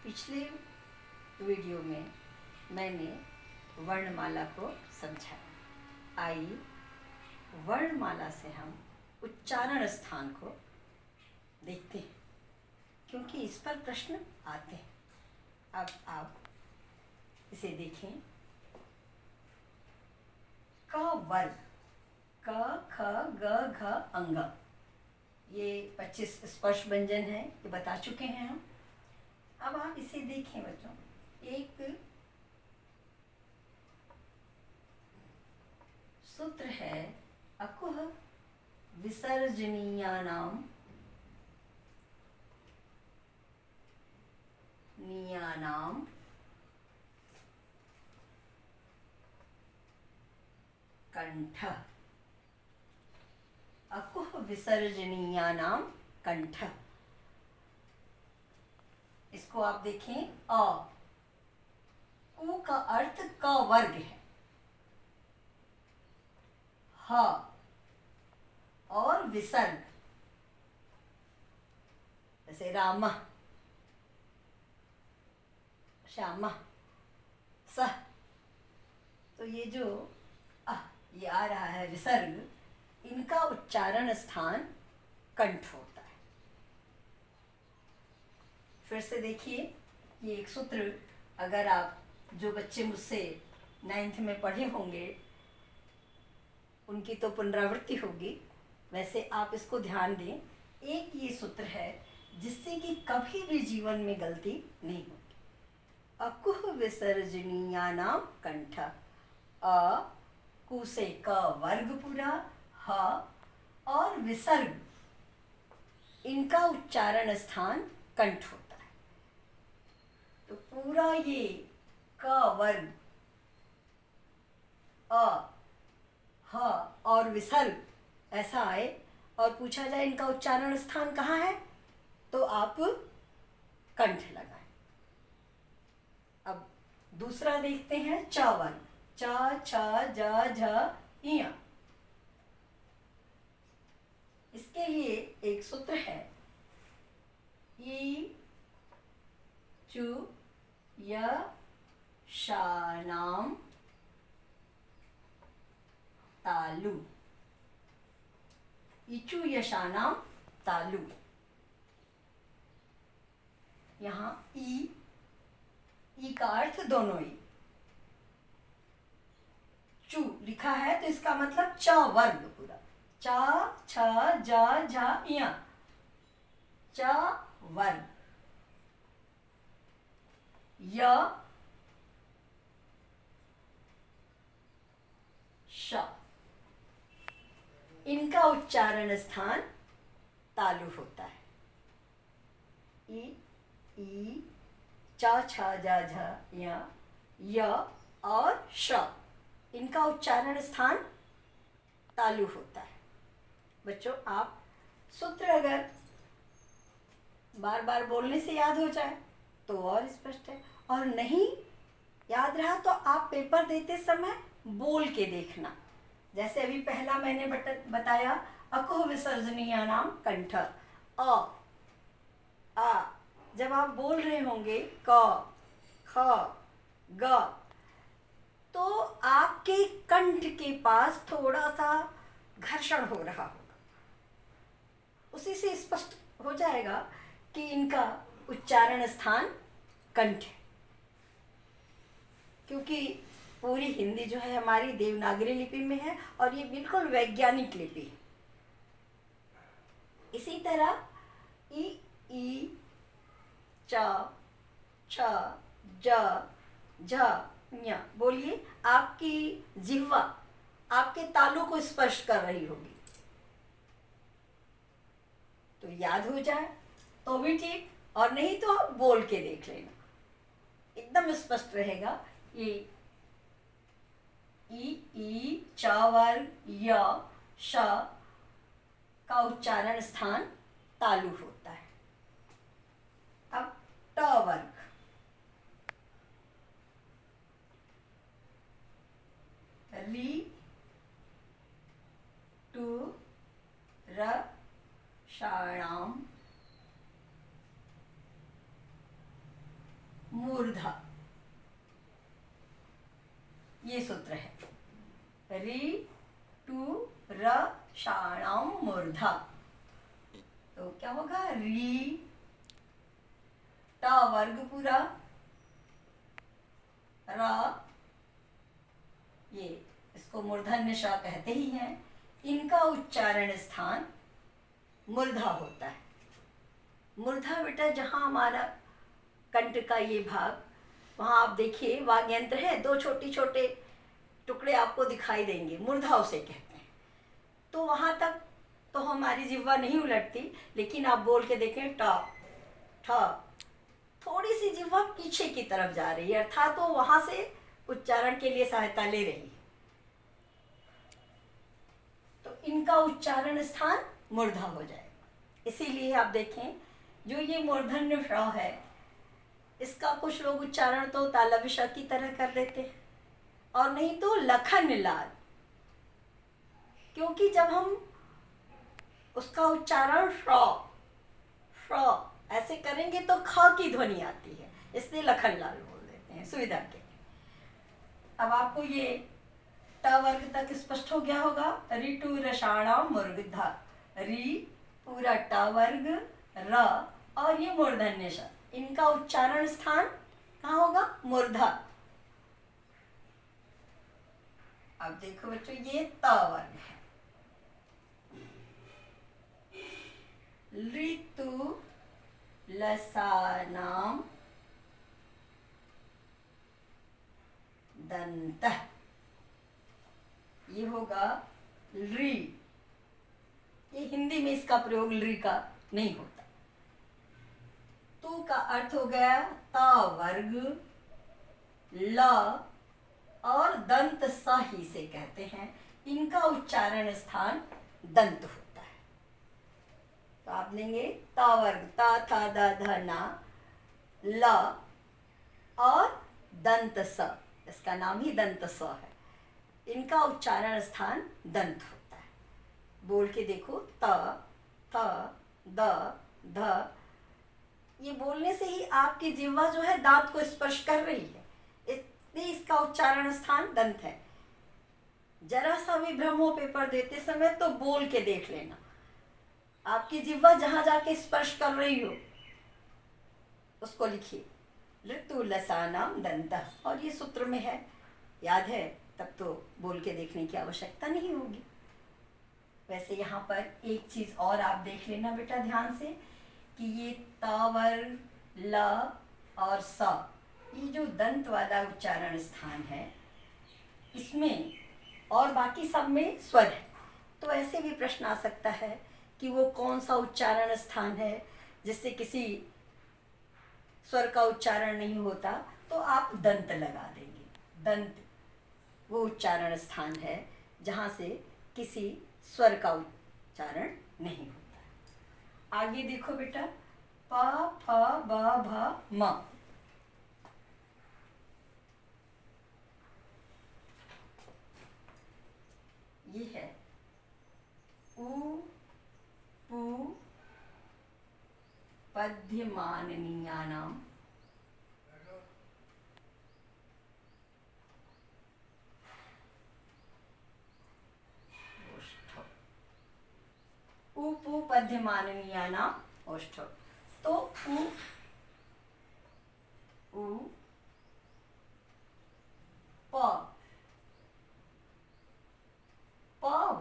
पिछले वीडियो में मैंने वर्णमाला को समझाया। आइए वर्णमाला से हम उच्चारण स्थान को देखते हैं, क्योंकि इस पर प्रश्न आते हैं। अब आप इसे देखें। क वर्ग, क ख ग घ अंग, ये 25 स्पर्श व्यंजन है, ये बता चुके हैं हम। अब आप इसे देखें बच्चों, एक सूत्र है, अकुह विसर्जनीयानाम नियानाम कंठ। अकुह विसर्जनीयानाम कंठ, इसको आप देखें। अ कु का अर्थ क वर्ग है, ह और विसर्ग, जैसे राम, श्याम, सह, तो ये जो ये आ रहा है विसर्ग, इनका उच्चारण स्थान कंठ होता है। फिर से देखिए, ये एक सूत्र, अगर आप जो बच्चे मुझसे 9th में पढ़े होंगे उनकी तो पुनरावृत्ति होगी, वैसे आप इसको ध्यान दें। एक ये सूत्र है जिससे कि कभी भी जीवन में गलती नहीं होगी। अकुह विसर्जनीयानाम कंठ, अ कु से क वर्ग पूरा, ह और विसर्ग, इनका उच्चारण स्थान कंठ होता है। तो पूरा ये क वर्ग, अ, ह और विसर्ग ऐसा आए और पूछा जाए इनका उच्चारण स्थान कहाँ है, तो आप कंठ लगाएं। अब दूसरा देखते हैं, च वर्ग, च छ ज झ इया। इसके लिए एक सूत्र है, ई चु य शानाम तालु। इचु यशानाम तालु। यहाँ ई का अर्थ दोनों ई, चु लिखा है तो इसका मतलब च वर्ग पूरा, च छ ज झ इया, च वर्ग। य श, इनका उच्चारण स्थान तालु होता है। ई च छ ज झ य और श, इनका उच्चारण स्थान तालु होता है। बच्चों, आप सूत्र अगर बार बार बोलने से याद हो जाए तो और स्पष्ट है, और नहीं याद रहा तो आप पेपर देते समय बोल के देखना। जैसे अभी पहला मैंने बताया, अकुह विसर्जनीयानाम कंठ, आ, जब आप बोल रहे होंगे क ख ग, तो आपके कंठ के पास थोड़ा सा घर्षण हो रहा होगा, उसी से स्पष्ट हो जाएगा कि इनका उच्चारण स्थान कंठ है। क्योंकि पूरी हिंदी जो है हमारी देवनागरी लिपि में है और ये बिल्कुल वैज्ञानिक लिपि है। इसी तरह ई च छ ज झ ञ, बोलिए, आपकी जिह्वा आपके तालु को स्पर्श कर रही होगी, तो याद हो जाए तो भी ठीक, और नहीं तो आप बोल के देख लेना, एकदम स्पष्ट रहेगा। ये ई च वर्ग य श का उच्चारण स्थान तालु होता है। अब ट वर्ग, री टू र शाणाम मूर्धा, ये सूत्र है। री टू र षाणाम मूर्धा। तो क्या होगा? री ट वर्ग पूरा, रा, ये इसको मूर्धन्य श कहते ही हैं। इनका उच्चारण स्थान मूर्धा होता है। मूर्धा बेटा जहाँ हमारा कंठ का ये भाग, वहाँ आप देखिए वाग्यंत्र है, दो छोटे छोटे टुकड़े आपको दिखाई देंगे, मूर्धा उसे कहते हैं। तो वहाँ तक तो हमारी जिह्वा नहीं उलटती, लेकिन आप बोल के देखें ट ठ, थोड़ी सी जिह्वा पीछे की तरफ जा रही है, अर्थात तो वहाँ से उच्चारण के लिए सहायता ले रही है। तो इनका उच्चारण स्थान मूर्धा हो जाएगा। इसीलिए आप देखें जो ये मूर्धन्य ष है, इसका कुछ लोग उच्चारण तो तालव्य श की तरह कर देते हैं, और नहीं तो लखन लाल, क्योंकि जब हम उसका उच्चारण श ऐसे करेंगे तो ख की ध्वनि आती है, इसलिए लखन लाल बोल देते हैं सुविधा के। अब आपको ये ट वर्ग तक स्पष्ट हो गया होगा। री टू रषाणाम मूर्धा, री पूरा ट वर्ग, र और ये मूर्धन्य श, इनका उच्चारण स्थान कहाँ होगा? मूर्धा। अब देखो बच्चों ये त वर्ग है। ऋतु लसानाम दंत, ये होगा री। ये हिंदी में इसका प्रयोग री का नहीं होता। तू का अर्थ हो गया ता वर्ग, ल और दंत सा ही से कहते हैं, इनका उच्चारण स्थान दंत होता है। तो आप लेंगे ता वर्ग, ता था द ध ना, ल और दंत स, इसका नाम ही दंत स है, इनका उच्चारण स्थान दंत होता है। बोल के देखो त थ द ध, ये बोलने से ही आपकी जिह्वा जो है दांत को स्पर्श कर रही है, इसलिए इसका उच्चारण स्थान दंत है। जरा सा भी भ्रम हो पेपर देते समय तो बोल के देख लेना, आपकी जिह्वा जहां जाके स्पर्श कर रही हो उसको लिखिए, ऋतु लसानाम दंत, और ये सूत्र में है, याद है तब तो बोल के देखने की आवश्यकता नहीं होगी। वैसे यहाँ पर एक चीज और आप देख लेना बेटा ध्यान से, कि ये तावर, ल और स, ये जो दंत वाला उच्चारण स्थान है, इसमें और बाकी सब में स्वर है। तो ऐसे भी प्रश्न आ सकता है कि वो कौन सा उच्चारण स्थान है जिससे किसी स्वर का उच्चारण नहीं होता, तो आप दंत लगा देंगे। दंत वो उच्चारण स्थान है जहाँ से किसी स्वर का उच्चारण नहीं होता। आगे देखो बेटा, प फ ब भ म, ये है उ पु पद्यमाननीयानाम उपु पद्यमाननीयानाम ओष्ठ। तो उ प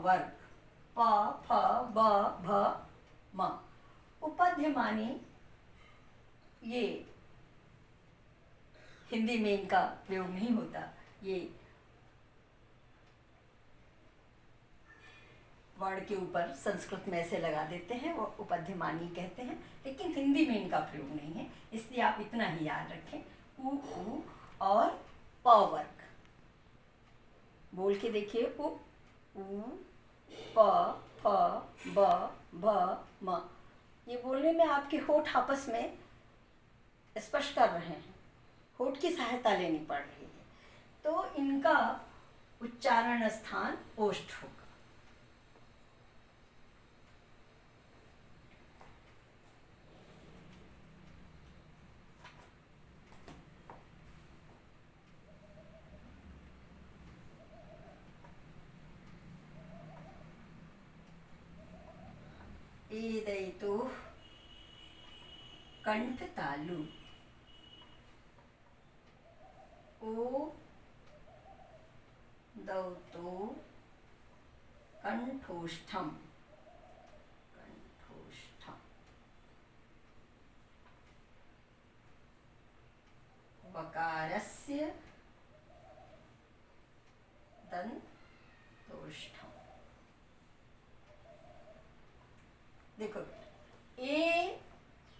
वर्ग, प फ ब भ म, उपध्यमानी, ये हिंदी में इनका प्रयोग नहीं होता, ये वर्ण के ऊपर संस्कृत में ऐसे लगा देते हैं, वो उपध्यमानी कहते हैं, लेकिन हिंदी में इनका प्रयोग नहीं है, इसलिए आप इतना ही याद रखें, उ और प वर्ग। बोल के देखिए, उ प फ ब भ म, ये बोलने में आपके होठ आपस में स्पर्श कर रहे हैं, होठ की सहायता लेनी पड़ रही है, तो इनका उच्चारण स्थान ओष्ठ होगा। एदैतोः कंठ तालु। ओ दौतो कंठोष्ठम। कंठोष्ठम। वकारस्य दन्तोष्ठम। देखो, ए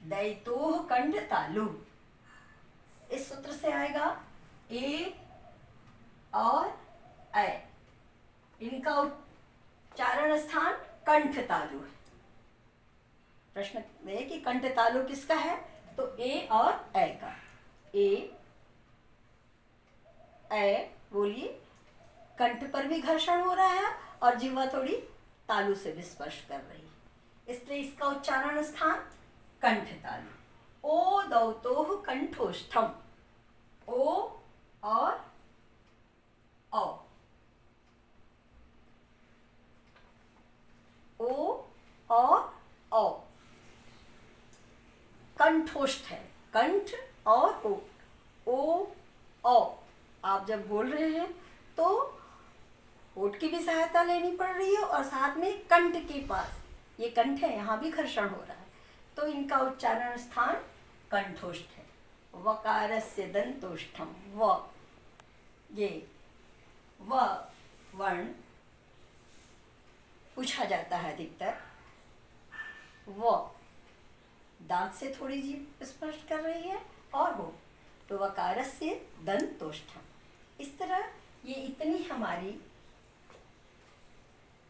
दैतोह कंठ तालु, इस सूत्र से आएगा ए और ऐ, इनका उच्चारण स्थान कंठ तालु है। प्रश्न में कि कंठ तालु किसका है, तो ए और ऐ का। ए बोलिए, कंठ पर भी घर्षण हो रहा है और जिह्वा थोड़ी तालु से भी स्पर्श कर रही है, इसलिए इसका उच्चारण स्थान कंठ तालु। ओ दौतोः कंठोष्ठम। ओ और औ। ओ और औ कंठोष्ठ है, कंठ और ओ औ। आप जब बोल रहे हैं तो होठ की भी सहायता लेनी पड़ रही है और साथ में कंठ के पास, ये कंठ है, यहाँ भी घर्षण हो रहा है, तो इनका उच्चारण स्थान कंठोष्ठ है। वकारस्य दंतोष्ठम। व, ये व वर्ण पूछा जाता है अधिकतर। व दांत से थोड़ी जीभ स्पर्श कर रही है और हो, तो वकारस्य दंतोष्ठम। इस तरह ये इतनी हमारी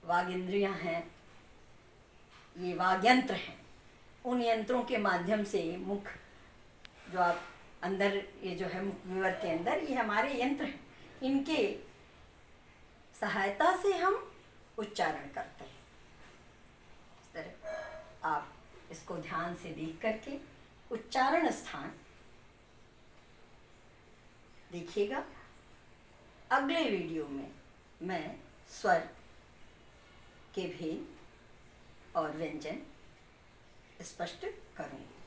वाग इंद्रियां हैं, ये वाग यंत्र हैं। उन यंत्रों के माध्यम से मुख, जो आप अंदर, ये जो है मुख विवर के अंदर, ये हमारे यंत्र हैं, इनके सहायता से हम उच्चारण करते हैं। इस तरह आप इसको ध्यान से देख करके उच्चारण स्थान देखिएगा। अगले वीडियो में मैं स्वर के भेद और व्यंजन स्पष्ट करूँगी।